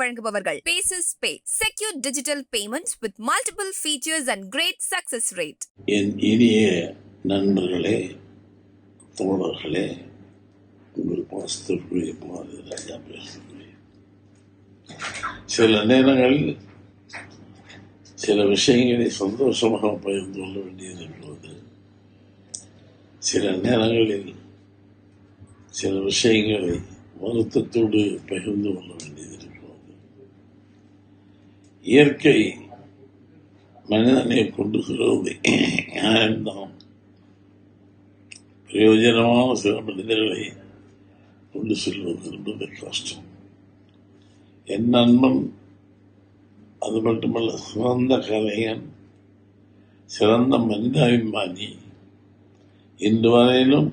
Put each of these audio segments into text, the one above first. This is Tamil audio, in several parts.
வழங்குபவர்கள் பேசஸ் பே, secure digital payments with multiple features and great success rate. என் இனிய நண்பர்களே, தோழர்களே, உங்கள் பாசத்திற்குரிய பாரதி ராஜா பேசுகிறேன். சில நேரங்களில் சில விஷயங்களை சந்தோஷமாக பகிர்ந்து கொள்ள வேண்டியிருக்கிறது. சில நேரங்களில் சில விஷயங்களை வருத்தத்தோடு பகிர்ந்து கொள்ள வேண்டியதிருக்கிறது. இயற்கை மனிதனை கொண்டு செல்வது நியாயம்தான். பிரயோஜனமான சில மனிதர்களை கொண்டு செல்வது என்பது கஷ்டம். என் நண்பன், அது மட்டுமல்ல, சிறந்த கலைஞன், சிறந்த மனிதாபிமானி, இன்று வரையிலும்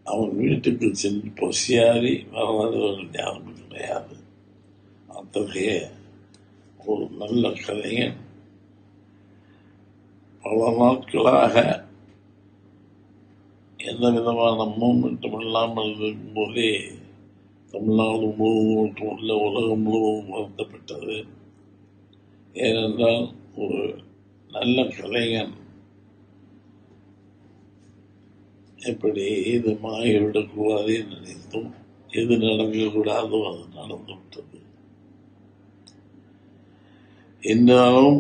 அவன் வீட்டுக்கு சென்று பசியாரி வராதவர்கள் யாரும் கிடையாது. அத்தகைய ஒரு நல்ல கலைஞன் பல நாட்களாக எந்த விதமான மூமெண்ட்டும் இல்லாமல் இருக்கும்போதே தமிழ்நாடு முழுவதும் மட்டுமல்ல, உலகம் முழுவதும் வருத்தப்பட்டது. ஏனென்றால் ஒரு நல்ல கலைஞன் எப்படி இது மாறிவிடக்கூடாது நினைத்தும் எது நடக்கக்கூடாதோ அது நடந்துவிட்டது. என்றாலும்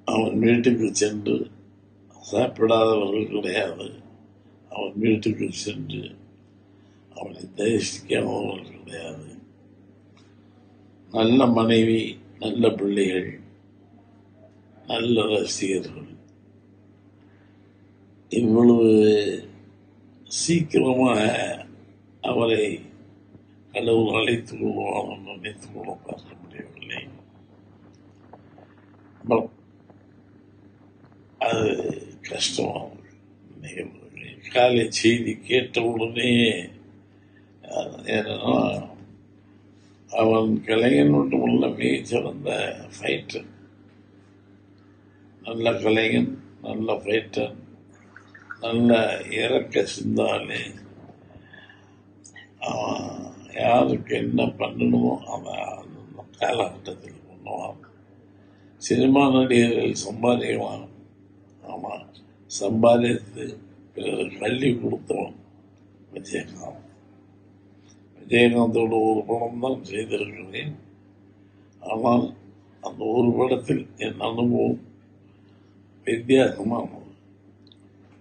அவன் வீட்டுக்கு சென்று சாப்பிடாதவர்கள் கிடையாது. அவன் வீட்டுக்கு சென்று அவனை தரிசிக்காதவர்கள் கிடையாது. நல்ல மனைவி, நல்ல பிள்ளைகள், நல்ல ரசிகர்கள். இவ்வளவு சீக்கிரமாக அவரை கடவுள் அழைத்துக் கொள்வான் நினைத்துக் கொள்ள பார்க்க முடியவில்லை. அது கஷ்டமான நிகழ்வு. காலை செய்தி கேட்டவுடனே, ஏன்னா அவன் கலைஞன் மட்டுமல்ல, மிக சிறந்த ஃபைட்டர். நல்ல கலைஞன், நல்ல ஃபைட்டர், நல்ல இறக்க சிந்தாலே. யாருக்கு என்ன பண்ணணுமோ அவன் அந்த காலகட்டத்தில் பண்ணுவான். சினிமா நடிகர்கள் சம்பாதிக்கலாம், ஆமாம், சம்பாதித்து பிறகு கல்வி கொடுத்தவன் விஜயகாந்த். விஜயகாந்தோட ஒரு படம் தான் செய்திருக்கிறேன். ஆனால் அந்த ஒரு படத்தில் என் அனுபவம் வித்தியாசமானது.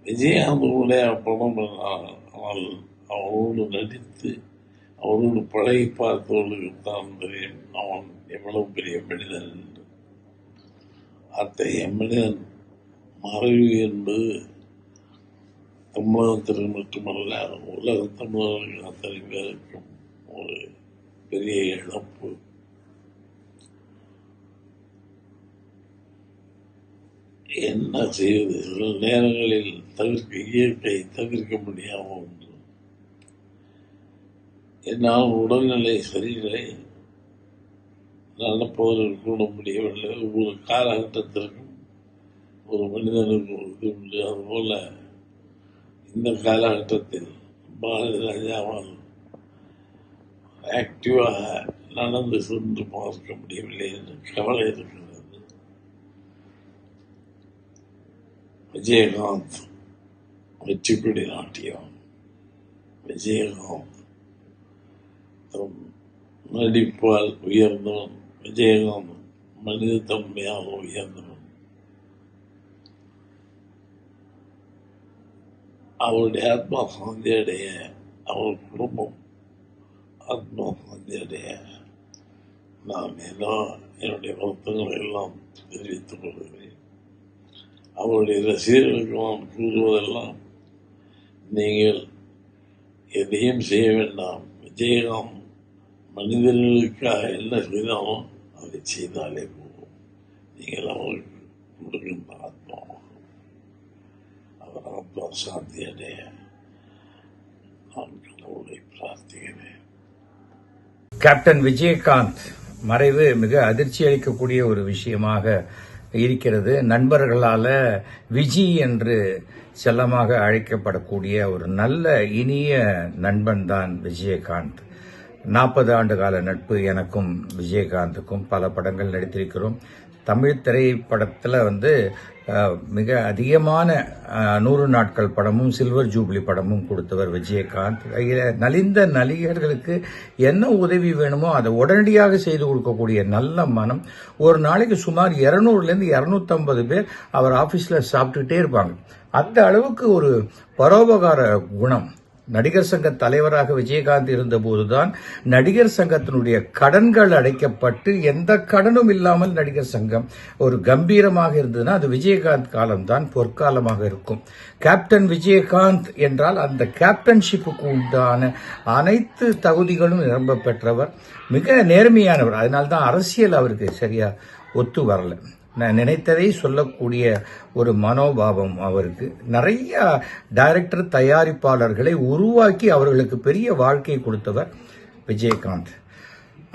விஜயகாந்தோடைய படம், ஆனால் அவரோடு நடித்து அவரோடு பழகி பார்த்தவர்களுக்கு தான் தெரியும் அவன் எவ்வளவு பெரிய மனிதன் என்று. அத்தகைய மனிதன் மறைவு என்பது தமிழகத்திற்கு மட்டுமல்ல, உலக தமிழர்கள் அத்தனை பேருக்கும் ஒரு பெரிய இழப்பு. என்ன செய்வது? சில நேரங்களில் இயற்கை தவிர்க்க முடியாமல் ஒன்று. என்னால் உடல்நிலை சரியில்லை, நடப்பவர்கள் கூட முடியவில்லை. ஒவ்வொரு காலகட்டத்திற்கும் ஒரு மனிதனுக்கு இது உண்டு. அதுபோல இந்த காலகட்டத்தில் பாரதி ராஜாவால் ஆக்டிவாக நடந்து சென்று பார்க்க முடியவில்லை என்று கவலை இருக்கிறது. விஜயகாந்த் வெற்றிப்படி நாட்டியம். விஜயகாந்த் நடிப்பால் உயர்ந்தவன். விஜயகாந்த் மனித தன்மையாக உயர்ந்தவன். அவருடைய ஆத்மா சாந்தி அடைய, அவர் குடும்பம் ஆத்மா சாந்தி அடைய நான் என்னுடைய வருத்தங்களை எல்லாம் தெரிவித்துக் கொள்கிறேன். அவருடைய ரசிகர்களுக்கு நான் கூறுவதெல்லாம், நீங்கள் எதையும் செய்ய வேண்டாம். விஜயகாந்த் மனிதர்களுக்காக என்ன செய்தாலும் அதை செய்தாலே போகும். நீங்கள் அவருக்கு கொடுக்கின்ற ஆத்மாவாகும். அவர் ஆத்மா சாந்தி அடைய நான் கடவுளை பிரார்த்திக்கிறேன். கேப்டன் விஜயகாந்த் மறைவு மிக அதிர்ச்சி அளிக்கக்கூடிய ஒரு விஷயமாக இருக்கிறது. நண்பர்களால விஜி என்று செல்லமாக அழைக்கப்படக்கூடிய ஒரு நல்ல இனிய நண்பன் தான் விஜயகாந்த். 40 ஆண்டு கால நட்பு எனக்கும் விஜயகாந்துக்கும். பல படங்கள் நடித்திருக்கிறோம். தமிழ் திரைப்படத்தில் மிக அதிகமான 100 நாட்கள் படமும் சில்வர் ஜூப்ளி படமும் கொடுத்தவர் விஜயகாந்த். நலிந்த நடிகர்களுக்கு என்ன உதவி வேணுமோ அதை உடனடியாக செய்து கொடுக்கக்கூடிய நல்ல மனம். ஒரு நாளைக்கு சுமார் 200லேருந்து 250 பேர் அவர் ஆபீஸ்ல சாப்பிட்டுட்டே இருப்பாங்க. அந்த அளவுக்கு ஒரு பரோபகார குணம். நடிகர் சங்க தலைவராக விஜயகாந்த் இருந்தபோதுதான் நடிகர் சங்கத்தினுடைய கடன்கள் அடைக்கப்பட்டு எந்த கடனும் இல்லாமல் நடிகர் சங்கம் ஒரு கம்பீரமாக இருந்ததுன்னா அது விஜயகாந்த் காலம்தான் பொற்காலமாக இருக்கும். கேப்டன் விஜயகாந்த் என்றால் அந்த கேப்டன்ஷிப்புக்கு உண்டான அனைத்து தகுதிகளும் நிரம்ப பெற்றவர். மிக நேர்மையானவர். அதனால்தான் அரசியல் அவருக்கு சரியா ஒத்து வரல. நான் நினைத்ததை சொல்லக்கூடிய ஒரு மனோபாவம் அவருக்கு. நிறைய டைரக்டர் தயாரிப்பாளர்களை உருவாக்கி அவர்களுக்கு பெரிய வாழ்க்கை கொடுத்தவர் விஜயகாந்த்.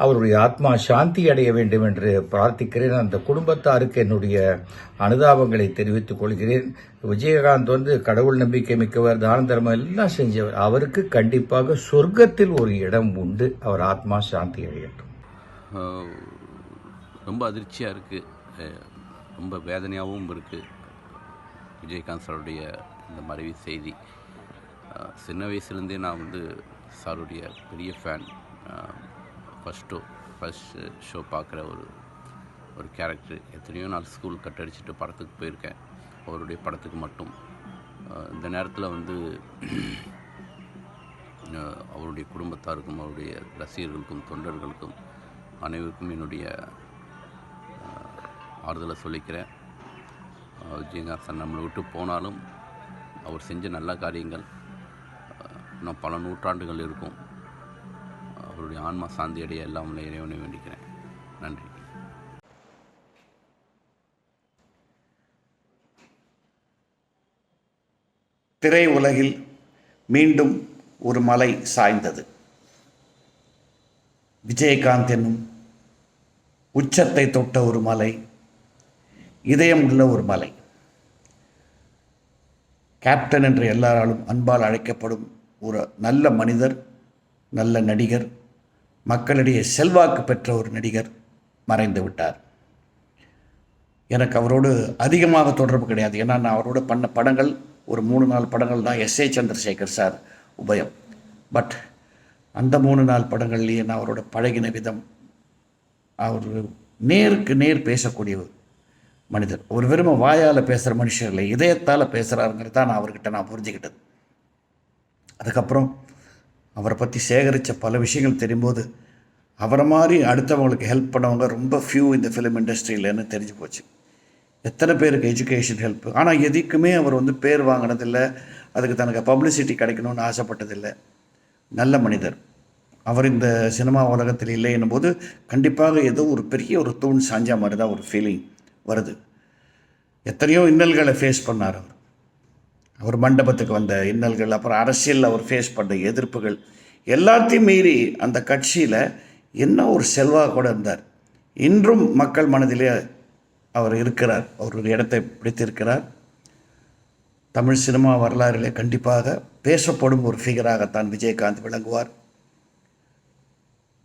அவருடைய ஆத்மா சாந்தி அடைய வேண்டும் என்று பிரார்த்திக்கிறேன். அந்த குடும்பத்தாருக்கு என்னுடைய அனுதாபங்களை தெரிவித்துக் கொள்கிறேன். விஜயகாந்த் கடவுள் நம்பிக்கை மிக்கவர், தான தர்மம் எல்லாம் செஞ்சவர். அவருக்கு கண்டிப்பாக சொர்க்கத்தில் ஒரு இடம் உண்டு. அவர் ஆத்மா சாந்தி அடையட்டும். ரொம்ப அதிர்ச்சியாக இருக்குது, ரொம்ப வேதனையாகவும் இருக்குது விஜயகாந்த் சாருடைய இந்த மறைவு செய்தி. சின்ன வயசுலேருந்தே நான் சாருடைய பெரிய ஃபேன். ஃபஸ்ட் ஷோ பார்க்குற ஒரு கேரக்டர். எத்தனையோ நாள் ஸ்கூல் கட் அடிச்சுட்டு படத்துக்கு போயிருக்கேன், அவருடைய படத்துக்கு மட்டும். இந்த நேரத்தில் அவருடைய குடும்பத்தாருக்கும் அவருடைய ரசிகர்களுக்கும் தொண்டர்களுக்கும் அனைவருக்கும் என்னுடைய ஆறுதலை சொல்லிக்கிறேன். விஜயகாந்த் சார் நம்மளை விட்டு போனாலும் அவர் செஞ்ச நல்ல காரியங்கள் இன்னும் பல நூற்றாண்டுகள் இருக்கும். அவருடைய ஆன்மா சாந்தி அடைய எல்லாம் இறைவனை வேண்டிக்கிறேன். நன்றி. திரை உலகில் மீண்டும் ஒரு மலை சாய்ந்தது. விஜயகாந்த் என்னும் உச்சத்தை தொட்ட ஒரு மலை, இதயம் உள்ள ஒரு மலை. கேப்டன் என்று எல்லாராலும் அன்பால் அழைக்கப்படும் ஒரு நல்ல மனிதர், நல்ல நடிகர், மக்களிடையே செல்வாக்கு பெற்ற ஒரு நடிகர் மறைந்து விட்டார். எனக்கு அவரோடு அதிகமாக தொடர்பு கிடையாது. ஏன்னா நான் அவரோட பண்ண படங்கள் ஒரு 3-4 படங்கள் தான் எஸ்.ஏ. சந்திரசேகர் சார் உபயம். பட் அந்த 3-4 படங்கள்லேயே நான் அவரோட பழகின விதம், அவர் நேருக்கு நேர் பேசக்கூடிய மனிதர். ஒரு வெறும வாயால் பேசுகிற மனுஷர் இல்லை, இதயத்தால் பேசுகிறாருங்கிறது தான் நான் அவர்கிட்ட புரிஞ்சுக்கிட்டது. அதுக்கப்புறம் அவரை பற்றி சேகரித்த பல விஷயங்கள் தெரியும்போது அவரை மாதிரி அடுத்தவங்களுக்கு ஹெல்ப் பண்ணவங்க ரொம்ப ஃபியூ இந்த ஃபிலிம் இண்டஸ்ட்ரியிலன்னு தெரிஞ்சு போச்சு. எத்தனை பேருக்கு எஜுகேஷன் ஹெல்ப். ஆனால் எதுக்குமே அவர் பேர் வாங்கினதில்லை, அதுக்கு தனக்கு பப்ளிசிட்டி கிடைக்கணும்னு ஆசைப்பட்டதில்லை. நல்ல மனிதர். அவர் இந்த சினிமா உலகத்தில் இல்லை என்னும்போது கண்டிப்பாக ஏதோ ஒரு பெரிய ஒரு தூண் சாஞ்சா மாதிரி தான் ஒரு ஃபீலிங் வருது. எத்தனையோ இன்னல்களை ஃபேஸ் பண்ணார் அவர் மண்டபத்துக்கு வந்த இன்னல்கள், அப்புறம் அரசியலில் அவர் ஃபேஸ் பண்ண எதிர்ப்புகள் எல்லாத்தையும் மீறி அந்த கட்சியில் என்ன ஒரு செல்வாக்கோடு இருந்தார். இன்றும் மக்கள் மனதிலே அவர் இருக்கிறார், அவர் ஒரு இடத்தை பிடித்திருக்கிறார். தமிழ் சினிமா வரலாறிலே கண்டிப்பாக பேசப்படும் ஒரு ஃபிகராகத்தான் விஜயகாந்த் விளங்குவார்.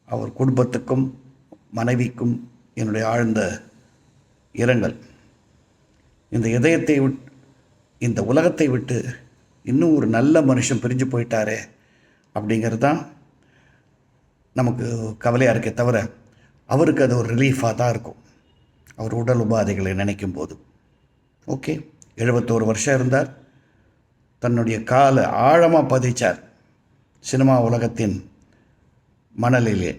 அவர் குடும்பத்துக்கும் மனைவிக்கும் என்னுடைய ஆழ்ந்த இரங்கல். இந்த இதயத்தை விட்டு, இந்த உலகத்தை விட்டு இன்னும் ஒரு நல்ல மனுஷன் பிரிஞ்சு போயிட்டாரே அப்படிங்கிறது தான் நமக்கு கவலையாக இருக்கே தவிர அவருக்கு அது ஒரு ரிலீஃபாக தான் இருக்கும் அவர் உடல் உபாதைகளை நினைக்கும் போது. ஓகே, 71 வருஷம் இருந்தார். தன்னுடைய காலை ஆழமாக பதிச்சார் சினிமா உலகத்தின் மணலிலே.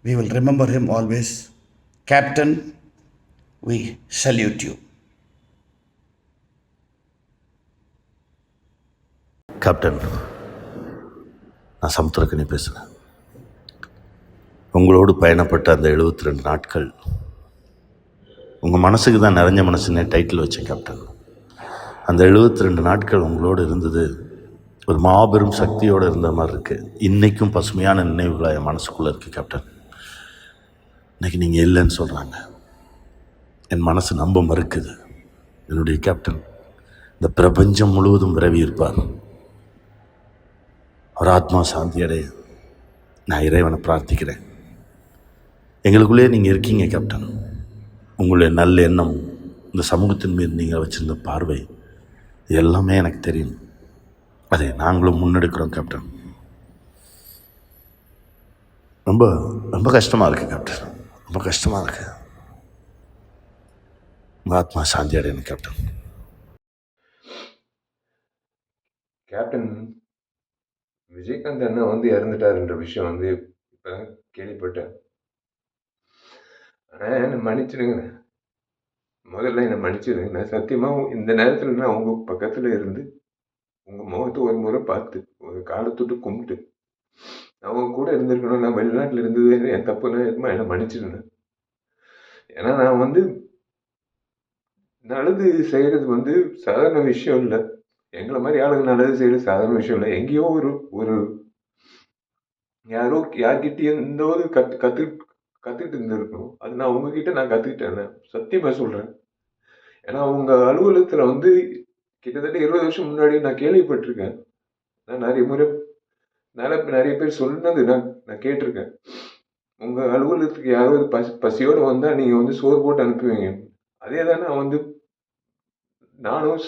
We will remember him always. Captain, we salute you. Captain, நான் சமுத்திரக்கனி பேசுகிறேன். உங்களோடு பயணப்பட்ட அந்த 72 நாட்கள் உங்கள் மனசுக்கு தான் நிறைஞ்ச மனசுன்னே டைட்டில் வச்சேன் கேப்டன். அந்த 72 நாட்கள் உங்களோடு இருந்தது ஒரு மாபெரும் சக்தியோடு இருந்த மாதிரி இருக்குது. இன்றைக்கும் பசுமையான நினைவுகளாக என் மனசுக்குள்ளே இருக்குது கேப்டன். இன்றைக்கி நீங்கள் இல்லைன்னு சொல்கிறாங்க, என் மனசு நம்ப மறுக்குது. என்னுடைய கேப்டன் இந்த பிரபஞ்சம் முழுவதும் விரவி இருப்பார். அவர் ஆத்மா சாந்தி அடைய நான் இறைவனை பிரார்த்திக்கிறேன். எங்களுக்குள்ளே நீங்கள் இருக்கீங்க கேப்டன். உங்களுடைய நல்ல எண்ணம், இந்த சமூகத்தின் மீது நீங்கள் வச்சுருந்த பார்வை, இது எல்லாமே எனக்கு தெரியும். அதை நாங்களும் முன்னெடுக்கிறோம் கேப்டன். ரொம்ப ரொம்ப கஷ்டமாக இருக்குது கேப்டன், ரொம்ப கஷ்டமாக இருக்குது. உங்கள் ஆத்மா சாந்தி அடையணும் கேப்டன். கேப்டன், விஜயகாந்த் அண்ணா வந்து இறந்துட்டாருன்ற விஷயம் வந்து இப்போ தான் கேள்விப்பட்டேன். ஆனால் என்னை மன்னிச்சிடுங்க, முதல்ல என்னை மன்னிச்சிடுங்க. நான் சத்தியமாக இந்த நேரத்தில் நான் உங்கள் பக்கத்தில் இருந்து உங்கள் முகத்தை ஒரு முறை பார்த்து ஒரு காலத்தொட்டு கும்பிட்டு அவங்க கூட இருந்திருக்கணும். நான் வெளிநாட்டில் இருந்தது என் தப்புன்னா என்னை மன்னிச்சிடுங்க. ஏன்னா நான் வந்து நல்லது செய்கிறது வந்து சாதாரண விஷயம் இல்லை. எங்களை மாதிரி ஆளுங்க நல்லது செய்கிறது சாதாரண விஷயம் இல்லை. எங்கேயோ ஒரு யார்கிட்டயும் இருந்தோது கற்றுக்கிட்டு இருந்திருக்கணும். அது நான் உங்ககிட்ட நான் கற்றுக்கிட்டேன், சத்தியமாக சொல்கிறேன். ஏன்னா அவங்க அலுவலகத்தில் வந்து கிட்டத்தட்ட 20 வருஷம் முன்னாடி நான் கேள்விப்பட்டிருக்கேன். நான் நிறைய பேர் சொன்னது நான் கேட்டிருக்கேன். உங்கள் அலுவலகத்துக்கு யாராவது பசியோடு வந்தால் நீங்கள் வந்து சோறு போட்டு அனுப்புவீங்க. அதே தான் நான் வந்து நானும்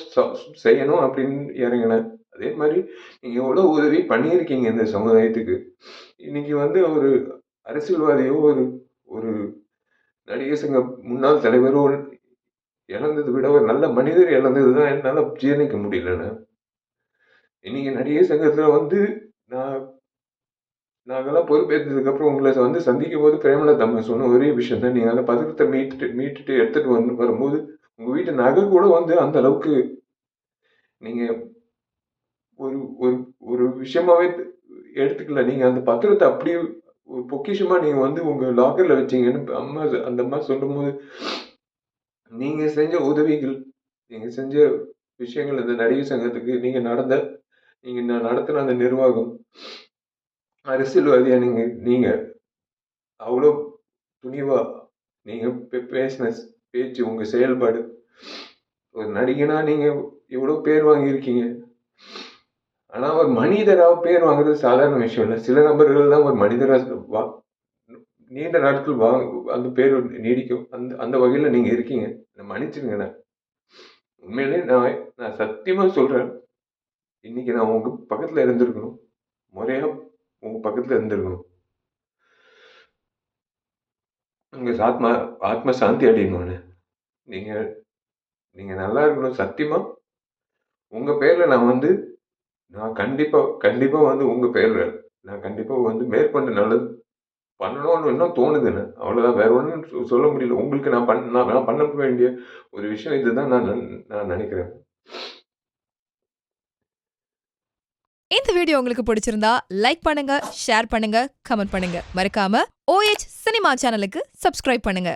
செய்யணும் அப்படின்னு இறங்கினேன். அதே மாதிரி நீங்கள் எவ்வளோ உதவி பண்ணியிருக்கீங்க இந்த சமுதாயத்துக்கு. இன்னைக்கு வந்து ஒரு அரசியல்வாதியோ ஒரு நடிகர் சங்க முன்னாள் தலைவரோ இழந்ததை விட ஒரு நல்ல மனிதர் இழந்தது தான் என்னால் ஜீரணிக்க முடியலண்ணே. இன்னைக்கு நடிகர் சங்கத்தில் வந்து நாங்கள்லாம் பொறுப்பேற்றதுக்கப்புறம் உங்களை வந்து சந்திக்கும் போது பிரேமலதா அம்மா சொன்ன ஒரே விஷயம் தான், நீங்கள் அந்த பதக்கத்தை மீட்டுட்டு எடுத்துகிட்டு வரும்போது உங்கள் வீட்டு நகை கூட வந்து அந்த அளவுக்கு நீங்கள் ஒரு விஷயமாவே எடுத்துக்கல. நீங்கள் அந்த பத்திரத்தை அப்படியே ஒரு பொக்கிஷமாக நீங்கள் வந்து உங்கள் லாக்கரில் வச்சிங்கன்னு அந்த அம்மா சொல்லும்போது, நீங்கள் செஞ்ச உதவிகள், நீங்கள் செஞ்ச விஷயங்கள், இந்த நடிகர் சங்கத்துக்கு நீங்கள் நடத்தின அந்த நிர்வாகம், அரசியல்வாதியா நீங்கள் அவ்வளோ துணிவா நீங்கள் பேசின பேச்சு, உங்கள் செயல்பாடு, ஒரு நடிகனா நீங்கள் எவ்வளோ பேர் வாங்கியிருக்கீங்க. ஆனால் ஒரு மனிதராக பேர் வாங்குறது சாதாரண விஷயம் இல்லை. சில நபர்கள் தான் ஒரு மனிதராக நீண்ட நாட்கள் அந்த பேர் நீடிக்கும். அந்த வகையில் நீங்கள் இருக்கீங்க. மன்னிச்சிருங்கண்ணா. உண்மையிலே நான் சத்தியமாக சொல்கிறேன், இன்னைக்கு நான் உங்கள் பக்கத்தில் இருந்திருக்கணும், முறையாக உங்கள் பக்கத்தில் இருந்திருக்கணும். உங்கள் ஆத்மா சாந்தி அடையணும்னு நீங்கள் நல்லா இருக்கணும். சத்தியமாக உங்கள் பேரில் நான் கண்டிப்பாக வந்து உங்கள் பேரில் நான் கண்டிப்பாக வந்து மேற்கொண்டு நல்லது பண்ணணும்னு இன்னும் தோணுதுன்னு. அவ்வளோதான், வேற ஒன்றும் சொல்ல முடியல. உங்களுக்கு நான் பண்ண வேண்டிய ஒரு விஷயம் இதுதான் நான் நினைக்கிறேன். இந்த வீடியோ உங்களுக்கு பிடிச்சிருந்தா லைக் பண்ணுங்க, ஷேர் பண்ணுங்க, கமெண்ட் பண்ணுங்க. மறக்காம OH சினிமா சேனலுக்கு சப்ஸ்கிரைப் பண்ணுங்க.